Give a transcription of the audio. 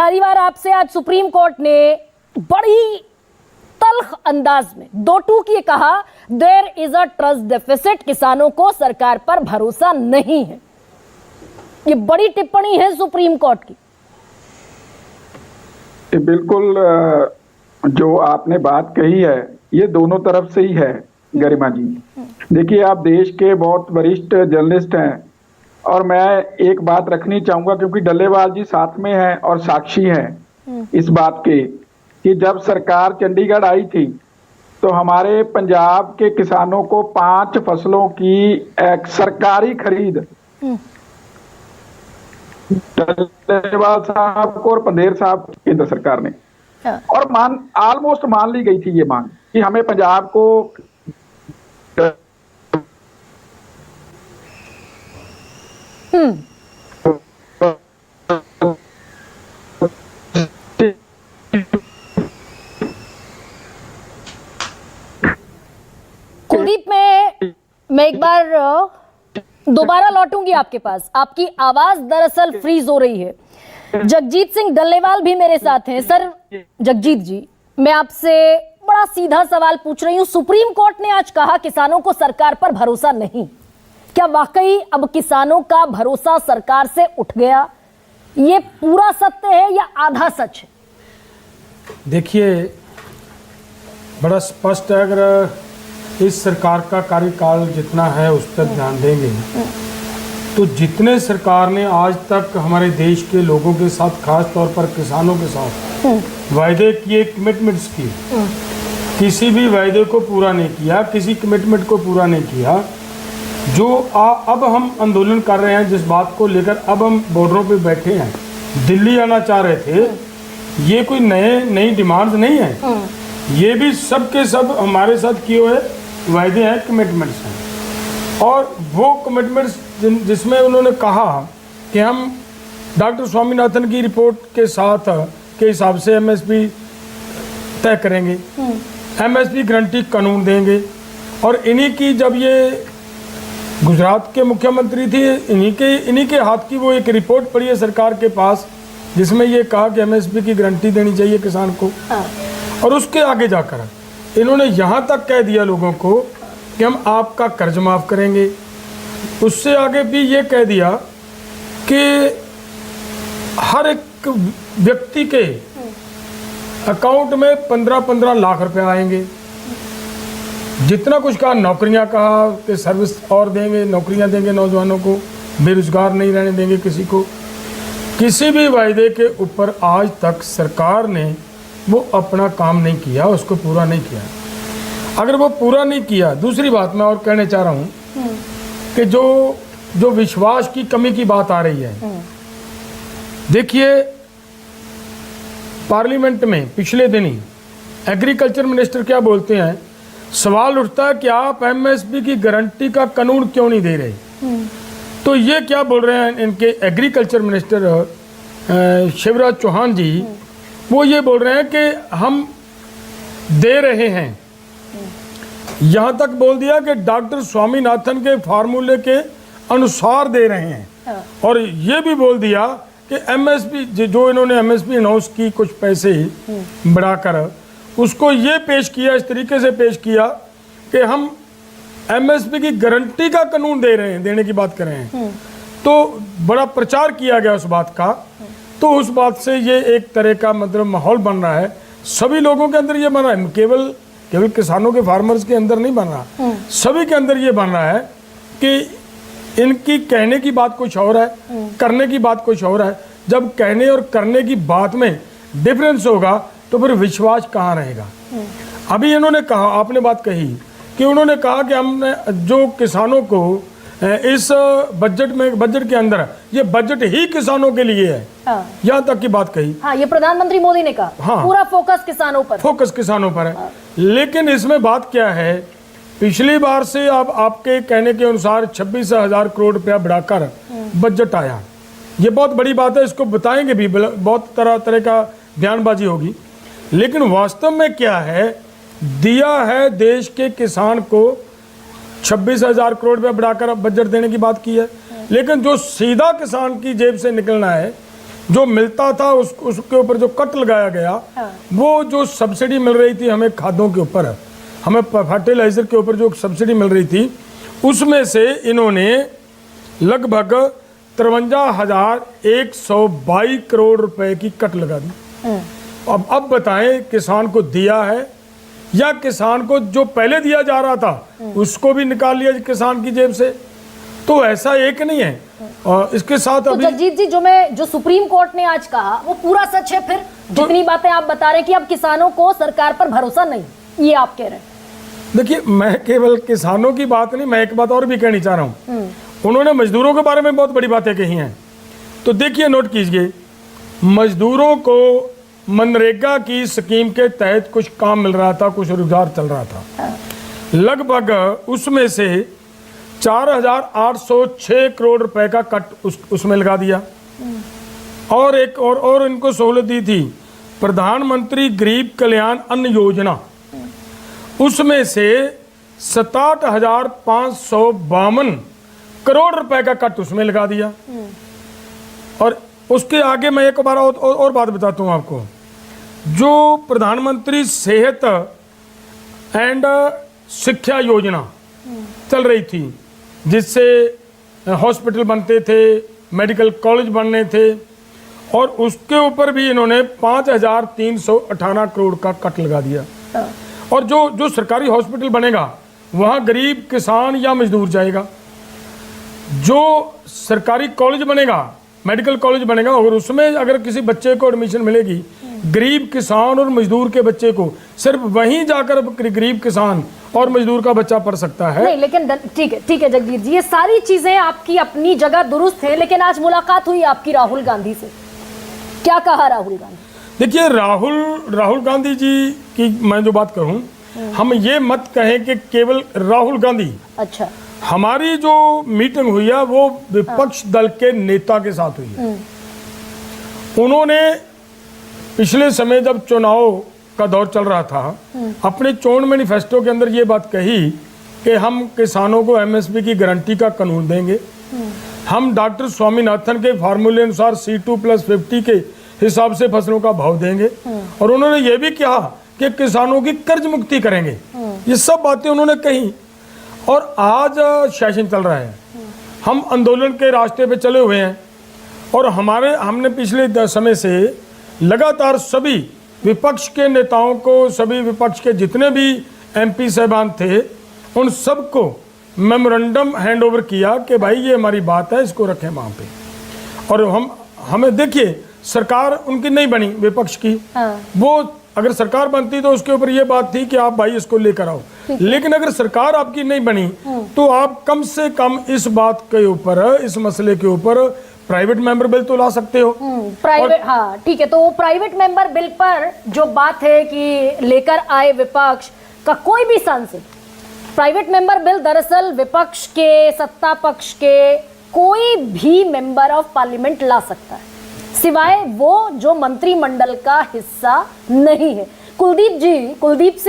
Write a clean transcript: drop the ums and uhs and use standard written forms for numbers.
धारीवाल, आपसे आज supreme court ने बड़ी तल्ख अंदाज में दो टूक ये कहा, there is a trust deficit, किसानों को सरकार पर भरोसा नहीं है। ये बड़ी टिप्पणी है सुप्रीम कोर्ट की। बिल्कुल, जो आपने बात कही है ये दोनों तरफ से ही है गरिमा जी। देखिए, आप देश के बहुत वरिष्ठ जर्नलिस्ट हैं और मैं एक बात रखनी चाहूंगा, क्योंकि डल्लेवाल जी साथ में हैं और साक्षी हैं इस बात के, कि जब सरकार चंडीगढ़ आई थी तो हमारे पंजाब के किसानों को 5 फसलों की एक सरकारी खरीद डल्लेवाल साहब को और पंधेर साहब केंद्र सरकार ने और ऑलमोस्ट मान ली गई थी ये मांग कि हमें पंजाब को कुलदीप, मैं एक बार दोबारा लौटूंगी आपके पास। आपकी आवाज दरअसल फ्रीज हो रही है। जगजीत सिंह डल्लेवाल भी मेरे साथ हैं। सर जगजीत जी, मैं आपसे बड़ा सीधा सवाल पूछ रही हूं। सुप्रीम कोर्ट ने आज कहा किसानों को सरकार पर भरोसा नहीं, क्या वाकई अब किसानों का भरोसा सरकार से उठ गया? ये पूरा सत्य है या आधा सच है? देखिए, बड़ा स्पष्ट है। अगर इस सरकार का कार्यकाल जितना है उस पर ध्यान देंगे तो जितने सरकार ने आज तक हमारे देश के लोगों के साथ, खास तौर पर किसानों के साथ वायदे किए, कमिटमेंट्स किए, किसी भी वायदे को पूरा नहीं किया, किसी कमिटमेंट को पूरा नहीं किया। जो अब हम आंदोलन कर रहे हैं, जिस बात को लेकर अब हम बॉर्डरों पे बैठे हैं, दिल्ली आना चाह रहे थे, ये कोई नई डिमांड्स नहीं है। ये भी सब के सब हमारे साथ किए हुए वायदे हैं, कमिटमेंट्स हैं। और वो कमिटमेंट्स जिसमें उन्होंने कहा कि हम डॉक्टर स्वामीनाथन की रिपोर्ट के साथ के हिसाब से एमएसपी तय करेंगे, एमएसपी गारंटी कानून देंगे। और इन्हीं की, जब ये गुजरात के मुख्यमंत्री थे, इन्हीं के हाथ की वो एक रिपोर्ट पड़ी है सरकार के पास, जिसमें ये कहा कि एमएसपी की गारंटी देनी चाहिए किसान को। और उसके आगे जाकर इन्होंने यहाँ तक कह दिया लोगों को कि हम आपका कर्ज माफ़ करेंगे। उससे आगे भी ये कह दिया कि हर एक व्यक्ति के अकाउंट में 15-15 लाख रुपए आएंगे। जितना कुछ कहा, नौकरियां कहा कि सर्विस और देंगे, नौकरियां देंगे नौजवानों को, बेरोजगार नहीं रहने देंगे किसी को। किसी भी वायदे के ऊपर आज तक सरकार ने वो अपना काम नहीं किया, उसको पूरा नहीं किया। अगर वो पूरा नहीं किया, दूसरी बात मैं और कहने चाह रहा हूँ कि जो विश्वास की कमी की बात आ रही है, देखिए पार्लियामेंट में पिछले दिन ही एग्रीकल्चर मिनिस्टर क्या बोलते हैं, सवाल उठता है कि आप एमएसपी की गारंटी का कानून क्यों नहीं दे रहे। तो ये क्या बोल रहे हैं इनके एग्रीकल्चर मिनिस्टर शिवराज चौहान जी, वो ये बोल रहे हैं कि हम दे रहे हैं। यहाँ तक बोल दिया कि डॉक्टर स्वामीनाथन के फार्मूले के अनुसार दे रहे हैं। और ये भी बोल दिया कि एमएसपी, जो इन्होंने एमएसपी अनाउंस की कुछ पैसे बढ़ाकर, उसको ये पेश किया, इस तरीके से पेश किया कि हम एमएसपी की गारंटी का कानून दे रहे हैं, देने की बात कर रहे हैं। तो बड़ा प्रचार किया गया उस बात का। तो उस बात से ये एक तरह का मतलब माहौल बन रहा है, सभी लोगों के अंदर ये बन रहा है, केवल किसानों के, फार्मर्स के अंदर नहीं बन रहा, सभी के अंदर ये बन रहा है कि इनकी कहने की बात कुछ और है, करने की बात कुछ और है। जब कहने और करने की बात में डिफरेंस होगा तो फिर विश्वास कहाँ रहेगा। अभी इन्होंने कहा, आपने बात कही कि उन्होंने कहा कि हमने जो किसानों को इस बजट के अंदर, ये बजट ही किसानों के लिए है, यहाँ तक की बात कही। हाँ, ये प्रधानमंत्री मोदी ने कहा। हाँ, पूरा फोकस किसानों पर, फोकस किसानों पर है। लेकिन इसमें बात क्या है, पिछली बार से अब आपके कहने के अनुसार 26,000 करोड़ रुपया बढ़ाकर बजट आया। ये बहुत बड़ी बात है, इसको बताएंगे भी, बहुत तरह का बयानबाजी होगी। लेकिन वास्तव में क्या है, दिया है देश के किसान को 26,000 करोड़ रुपया बढ़ाकर बजट देने की बात की है। लेकिन जो सीधा किसान की जेब से निकलना है, जो मिलता था उसके ऊपर जो कट लगाया गया, वो जो सब्सिडी मिल रही थी हमें खादों के ऊपर, हमें फर्टिलाइजर के ऊपर जो सब्सिडी मिल रही थी, उसमें से इन्होंने लगभग 53,122 करोड़ रुपए की कट लगा दी। अब बताएं, किसान को दिया है या किसान को जो पहले दिया जा रहा था उसको भी निकाल लिया किसान की जेब से? तो ऐसा एक नहीं है। और इसके साथ तो अभी जगजीत जी, जो सुप्रीम कोर्ट ने आज कहा वो पूरा सच है? फिर जितनी बातें आप बता रहे हैं कि अब किसानों को सरकार पर भरोसा नहीं, ये आप कह रहे हैं? देखिए, मैं केवल किसानों की बात नहीं, मैं एक बात और भी कहनी चाह रहा हूँ। उन्होंने मजदूरों के बारे में बहुत बड़ी बातें कही हैं। तो देखिए, नोट कीजिए, मजदूरों को मनरेगा की स्कीम के तहत कुछ काम मिल रहा था, कुछ रोजगार चल रहा था। लगभग उसमें से 4,806 करोड़ रुपए का कट उसमें लगा दिया। और एक और इनको सहूलत दी थी, प्रधानमंत्री गरीब कल्याण अन्न योजना, उसमें से 67,552 करोड़ रुपए का कट उसमें लगा दिया। और उसके आगे मैं एक बार और बात बताता हूँ आपको। जो प्रधानमंत्री सेहत एंड शिक्षा योजना चल रही थी, जिससे हॉस्पिटल बनते थे, मेडिकल कॉलेज बनने थे, और उसके ऊपर भी इन्होंने 5,318 करोड़ का कट लगा दिया। और जो सरकारी हॉस्पिटल बनेगा वहाँ गरीब किसान या मजदूर जाएगा। जो सरकारी कॉलेज बनेगा, मेडिकल कॉलेज बनेगा, और उसमें अगर किसी बच्चे को एडमिशन मिलेगी, गरीब किसान और मजदूर के बच्चे को सिर्फ वहीं जाकर गरीब किसान और मजदूर का बच्चा पढ़ सकता है। नहीं, लेकिन ठीक है जगजीत जी, ये सारी चीजें आपकी अपनी जगह दुरुस्त है, लेकिन आज मुलाकात हुई आपकी राहुल गांधी से, क्या कहा राहुल गांधी? देखिए, राहुल गांधी जी की मैं जो बात कहूँ, हम ये मत कहें कि केवल राहुल गांधी। अच्छा, हमारी जो मीटिंग हुई है वो विपक्ष दल के नेता के साथ हुई है। उन्होंने पिछले समय जब चुनाव का दौर चल रहा था, अपने चोन मैनिफेस्टो के अंदर ये बात कही कि हम किसानों को एमएसपी की गारंटी का कानून देंगे, हम डॉक्टर स्वामीनाथन के फार्मूले अनुसार C2+50 के हिसाब से फसलों का भाव देंगे, और उन्होंने ये भी कहा कि किसानों की कर्ज मुक्ति करेंगे। ये सब बातें उन्होंने कही। और आज सेशन चल रहा है, हम आंदोलन के रास्ते पे चले हुए हैं, और हमने पिछले समय से लगातार सभी विपक्ष के नेताओं को, सभी विपक्ष के जितने भी MP साहबान थे, उन सबको मेमोरेंडम हैंड ओवर किया कि भाई ये हमारी बात है, इसको रखें वहाँ पे। और हमें देखिए, सरकार उनकी नहीं बनी विपक्ष की, वो अगर सरकार बनती तो उसके ऊपर ये बात थी कि आप भाई इसको लेकर आओ, लेकिन अगर सरकार आपकी नहीं बनी तो आप कम से कम इस बात के ऊपर, इस मसले के ऊपर प्राइवेट मेंबर बिल तो ला सकते हो। प्राइवेट, हाँ ठीक है, तो वो प्राइवेट मेंबर बिल पर जो बात है कि लेकर आए विपक्ष का कोई भी सांसद, प्राइवेट मेंबर बिल दरअसल विपक्ष के, सत्ता पक्ष के कोई भी मेंबर ऑफ पार्लियामेंट ला सकता है, सिवाय वो जो मंत्रिमंडल का हिस्सा नहीं है। कुलदीप सिंह